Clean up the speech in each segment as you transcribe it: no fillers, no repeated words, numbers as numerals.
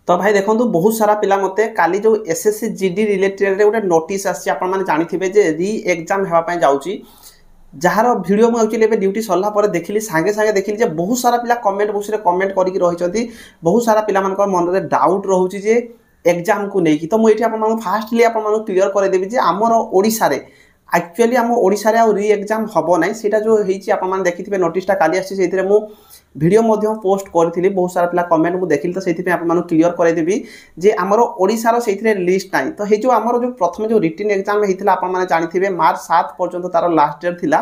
तो भाई देखो बहुत सारा पिला मते काली जो एसएससी जीडी रिलेटेड गोटे नोटिस आसी आपण माने जानिथिबे जे री एग्जाम हेबा पय जाउची जार वीडियो मुझे एक्चुअली ड्यूटी सरला पर देखिली सांगे सांगे देखिली जे बहुत सारा पिला कमेंट बॉक्स रे कमेंट करके रहिचंती बहुत सारा पिला मन मन रे डाउट रहउची जे एग्जाम को लेकी तो मुझे आपण मानु फास्टली आपण मानु क्लियर करे देबी जे हमर ओडिसा रे एक्चुअली आम ओडिसा रे आ री एग्जाम हबो नै सेटा जो हेची आपण माने देखिथिबे नोटिसटा काली आसी सेथिरे मु वीडियो मध्य पोस्ट करथिली बहुत सारा पिला कमेंट मु देखिली तो सेथि पे आपण मानु क्लियर करे देबी जे हमर ओडिसा रो सेथिरे लिस्ट नै तो हे जो हमर जो प्रथम जो रिटन एग्जाम हेतिला आपण माने जानिथिबे मार्च 7 पर्यंत तार लास्ट डेट थिला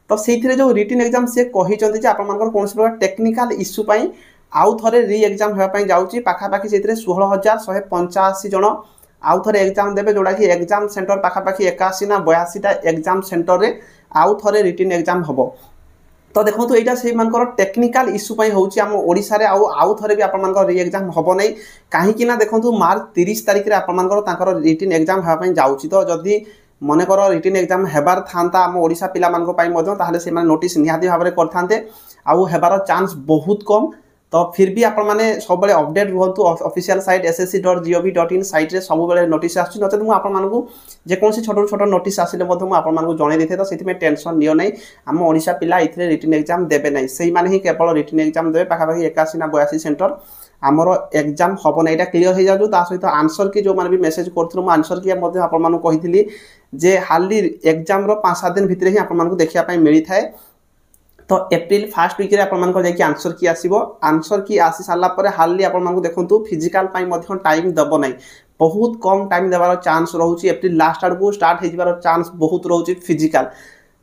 तो सेथिरे जो रिटन एग्जाम से कहिचंती जे आपण मानकर कोनस प्रकार टेक्निकल इश्यू पई आउ थरे री एग्जाम हेबा पई जाउची पाखा पाखी सेथिरे 16185 जण आउ थरे एग्जाम देबे जोडा कि एग्जाम सेंटर पाखा पाखी 81 ना 82 टा एग्जाम सेंटर रे आउ थरे रिटन एग्जाम हबो तो देखो तो यहाँ से टेक्निकल इश्यू होची आम ओडिसा रे आउ थरे भी आपण री एग्जाम हबो नै कहीं ना देखो मार्च 30 तारिख रे आपण रिटन एग्जाम हेबा पई जाउची तो जदी मन कर रिटन एग्जाम हेबार थांता आम ओडिसा पिला मानको पई मध्य ताहले से नोटिस निहाती भाव में करथांते आउ हेबार चांस बहुत कम तो फिर भी आपण माने सब बेले अपडेट रहतु ऑफिशियल साइट ssc.gov.in साइट रे सब बेले नोटिस आछि नचेत मु आपण मानको जे कोनसी छोटो छोटो नोटिस आसिले मध्य मु आपण मानको जणे देथे तो सेति में टेंशन नियो नै हम ओडिसा पिला इथरे रिटन एग्जाम देबे नै सेही माने ही केवल रिटन एग्जाम देबे पाखा पाखी 81 ना 82 सेंटर हमरो एग्जाम हबो नै एटा क्लियर हो जाजु ता सहित आंसर की जो माने भी मेसेज करथुर मु आंसर की मध्य आपण मानको कहितली जे हाली एग्जाम रो 5-7 दिन भितरे ही आपण मानको देखिया पई मिली थाए तो एप्रिल फर्स्ट वीक रे आपण मानको जाकी आंसर की आसीबो आंसर की आसी साला परे हाली आपण मानको देखंतु फिजिकल पई मध्य टाइम दबो नै बहुत कम टाइम देबार चांस रहउची एप्रिल लास्ट आड को स्टार्ट हे जिबार चांस बहुत रहउची फिजिकल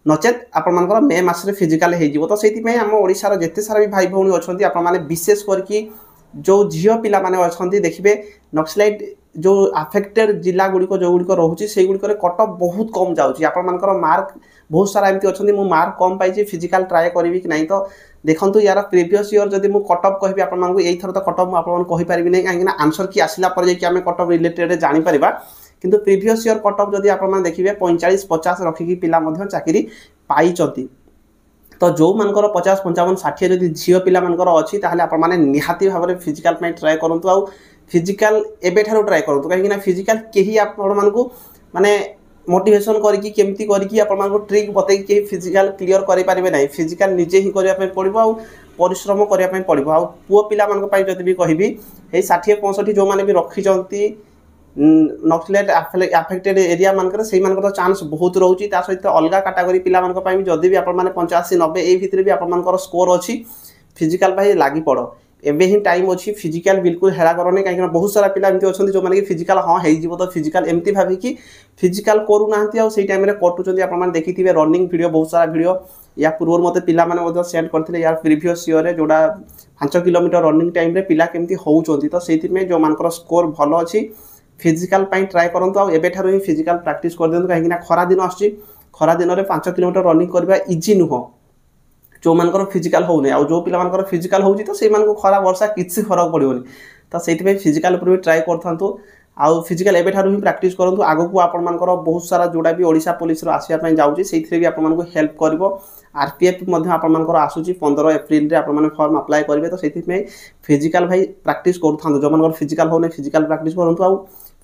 नचेत आपण मानकर मे मास रे फिजिकल हे जिवो तो सेति पई हम ओडिसा रो जत्ते सारा भी भाई भौणी अछंती आपण माने विशेष करकी जो झियो पिला माने अछंती देखिबे नक्सलाइट जो अफेक्टेड जिला गुडी को जो गुडी को रहउची सेई गुडी को कटअप बहुत कम जाउची आपण मानकर मार्क बहुत सारा एमती अछंती मु मार्क कम पाइछि फिजिकल ट्राई करबी कि नै तो देखंतु यार प्रीवियस ईयर जदी मु कटअप कहबी आपण मानकु एई थर तो कटअप मु आपण कहि परिबि नै काहे कि ना आंसर की आसिला पर जे कि हमें कटअप रिलेटेड जानि परिबा किंतु प्रीवियस ईयर कटअप जदी आपण मान देखिबे 45-50 रखी कि पिला मध्य चाकरी पाइचंती तो जो मानकर 50-55-60 जदी झियो पिला मानकर अछि ताहले आपण माने निहाती भाबरे फिजिकल में ट्राई करंतु आ फिजिकल एबे थारो ट्राई करंतु काहे कि ना फिजिकल केही आपण मानकु माने मोटिवेशन करकी केमती करकी आपण मानको ट्रिक बतै के फिजिकल क्लियर करि पारिबे नै फिजिकल निजे ही करिया पे पड़िबो आ परिश्रम करिया पे पड़िबो आ पुओ पिला मानको पई जति भी कहिबी हे 60-65 जो माने भी रखि जंती नक्सलेट अफेक्टेड एरिया मानकर सेही मानकर चांस बहुत रहउची ता सहित अलगा कैटेगरी पिला मानको पई जदी भी आपण माने 85-90 ए भितरे भी आपण मानकर स्कोर अछि फिजिकल भाई लागि पड़ो एबे ही टाइम अछि फिजिकल बिल्कुल हेरा करने काहे बहुत सारा पिला एमती अछंती जो माने कि फिजिकल हां हेइ जीवो तो फिजिकल एमती भाबी कि फिजिकल करू नाहंती आ सेही टाइम रे कटुचंती आपण माने देखिथिबे रनिंग वीडियो बहुत सारा वीडियो या पूर्व मते पिला माने मते सेंड करथिले यार प्रीवियस ईयर रे जोडा 5 किलोमीटर रनिंग टाइम रे पिला केमती होउचंती तो सेही में जो मानकर स्कोर भलो अछि फिजिकल पई ट्राई करंतु आ एबे थारो ही फिजिकल प्रैक्टिस कर देंतु काहे कि ना खरा दिन आछि खरा दिन रे 5 किलोमीटर रनिंग करबा इजी नुहो जो मानकर फिजिकल हो नै आ जो पिला मानकर फिजिकल होउची तो सेही मानको खरा वर्षा किछि फरक पड़िबोनी तो सेति पे फिजिकल पर भी ट्राई करथांतु आ फिजिकल एबे थारो ही प्रैक्टिस करंतु आगो को आपण मानकर बहुत सारा जोडा भी ओडिसा पुलिस रो आसिया पई जाउची सेथिरे भी आपण मानको हेल्प करबो आरपीएफ मध्ये आपण मानकर आसुची 15 एप्रिल रे आपण माने फॉर्म अप्लाई करबे तो सेति में फिजिकल भाई प्रैक्टिस करथांतु जो मानकर फिजिकल हो नै फिजिकल प्रैक्टिस करंतु आ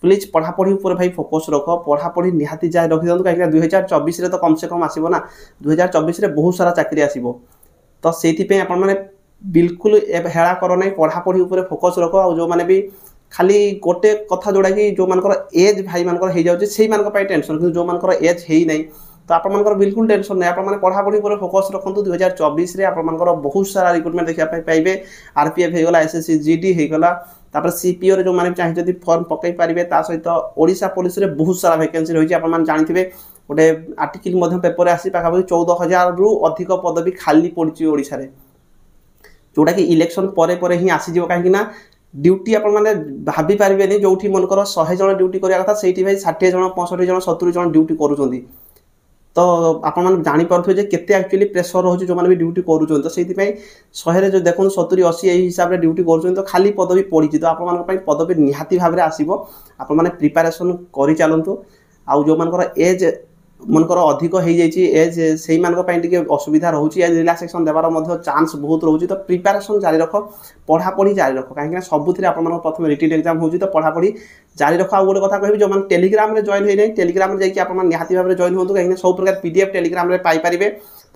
प्लीज पढ़ा पढ़ी ऊपर भाई फोकस रख पढ़ा पढ़ी निहाती जाय रखि दंतु काहे 2024 रे तो कम से कम आसीबो ना 2024 रे बहुत सारा चाकरी आसीबो तो सेति पे आपण माने बिल्कुल हेळा करो नै पढ़ा पढ़ी ऊपर फोकस रख आ जो माने भी खाली गोटे कथा जोडा कि जो मानकर एज भाई मानकर हे जाउची सेही मानकर पाई टेंशन कि जो मानकर एज हेई नै तो आपण मानकर बिल्कुल टेंशन नै आपण माने पढ़ा पढ़ी ऊपर फोकस रखंतु 2024 रे आपण मानकर बहुत सारा रिक्रूटमेंट देखिया पाइबे आरपीएफ हे गला एसएससी जीडी हे गला तापर सीपीओ रे जो माने चाहि जदी फॉर्म पकई पारिबे ता सहित ओडिसा पुलिस रे बहुत सारा वैकेंसी रहिछि आपण मान जानिथिबे गोटे आर्टिकल मध्ये पेपर आसी पाखा 14000 रु अधिक पदवी खाली पड़छि ओडिसा रे जोटा कि इलेक्शन परे परे ही आसी जिवो काहे कि ना ड्यूटी आपण माने भाबी पारिबे नै जोठी मनकर 100 जण ड्यूटी करिया कथा सेठी भाई 60 जण 65 जण 70 जण ड्यूटी करूचंदी तो आपण मान जानि परथो जे केते एक्चुअली प्रेशर रहउछि जो माने भी ड्यूटी करूचंदी तो सेठी पई 100 रे जो देखन 70 80 एही हिसाब रे ड्यूटी करूचंदी तो खाली पदवी पड़िछि तो आपण मान पई पदवी निहाती भाबरे आसीबो आपण माने प्रिपरेशन करि चालंतु आ जो मानकर एज मनकर अधिक हो जाइए एज से असुविधा रोचे एज रिलैक्सेशन देवार चांस बहुत रोचे तो प्रिपेरेसन जारी रख पढ़ापढ़ी जारी रख कहीं सबुथ आप प्रथम रिटन एग्जाम हो तो पढ़ापढ़ी जारी रख आ गोटे कथा कह जो मैंने टेलीग्राम में जॉइन होना टेलीग्राम जाकि निहाती भाव में जॉइन हो कहीं सब प्रकार पीडीएफ टेलीग्राम में पाइपर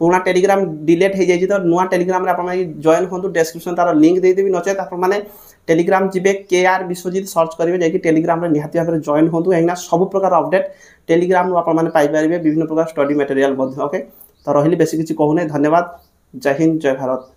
पुराना टेलीग्राम डिलीट हो जाए तो नुआ टेलीग्राम में आप जॉइन हो डेस्क्रिप्शन तार लिंक देदेवी नचेत आपने टेलीग्राम जी KR विश्वजीत सर्च करेंगे जैकि टेलीग्राम में निहाती भाव में जॉइन हो कहीं सब प्रकार अपडेट टेलीग्राम आपने पाइपर विभिन्न प्रकार स्टडी मटेरियल ओके तो रही बेसी किसी कहूना धन्यवाद जय हिंद जय भारत।